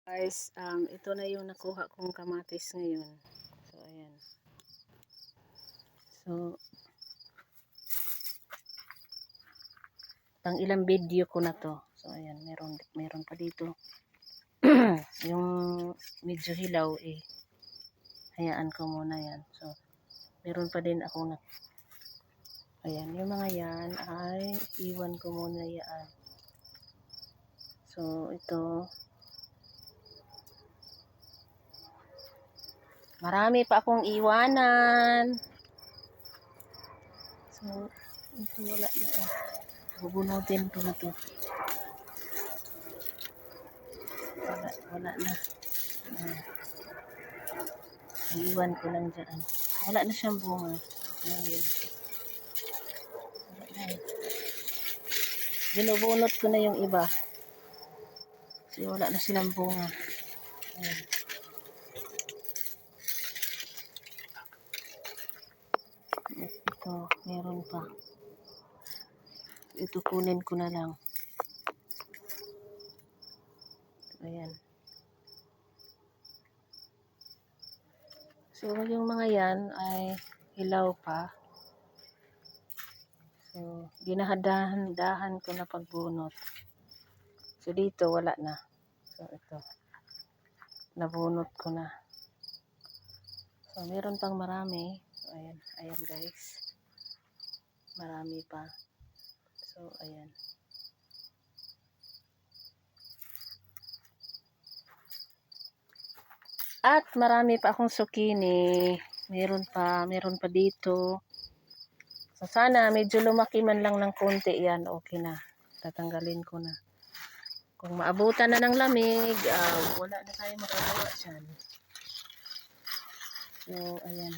Guys, ito na yung nakuha kong kamatis ngayon. So, ayan. So, pang ilang video ko na to. So, ayan. Meron pa dito. Yung medyo hilaw eh. Hayaan ko muna yan. So, meron pa din ako na. Ayan. Yung mga yan ay iwan ko muna yan. So, ito. Marami pa akong iwanan. So, ito wala na. Bubunutin ko na to. Wala na. Iwan ko lang dyan. Wala na siyang bunga. Ayan. Binubunot ko na yung iba. Kasi wala na silang bunga. Ayan. Ito, meron pa. Ito kunin ko na lang. Ayan. So, yung mga yan ay hilaw pa. So, dinahadahan ko na pagbunot. So, dito wala na. So, ito. Nabunot ko na. So, meron pang marami. So, ayan. Ayan, guys. Marami pa. So, ayan. At marami pa akong zucchini. Meron pa dito. So, sana medyo lumaki man lang ng konti yan. Okay na. Tatanggalin ko na. Kung maabutan na ng lamig, wala na tayong magagawa dyan. So, ayan.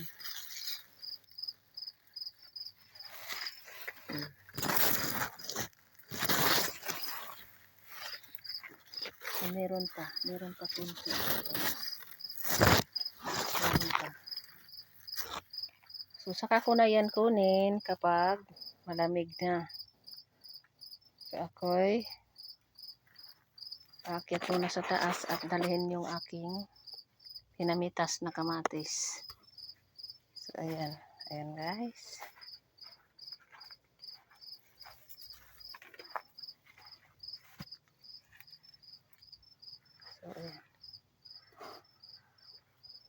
So, meron pa konti. So, saka ko na yan kunin kapag malamig na. So, ako'y aakyat muna sa taas at dalhin yung aking pinamitas na kamatis. So, ayan. Ayan, guys. So, ayan.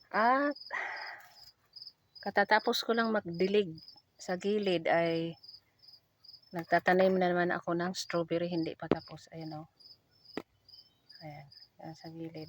At katatapos ko lang magdilig sa gilid ay nagtatanim na naman ako ng strawberry. Hindi pa tapos. Ayan o. Ayan. Ayan sa gilid.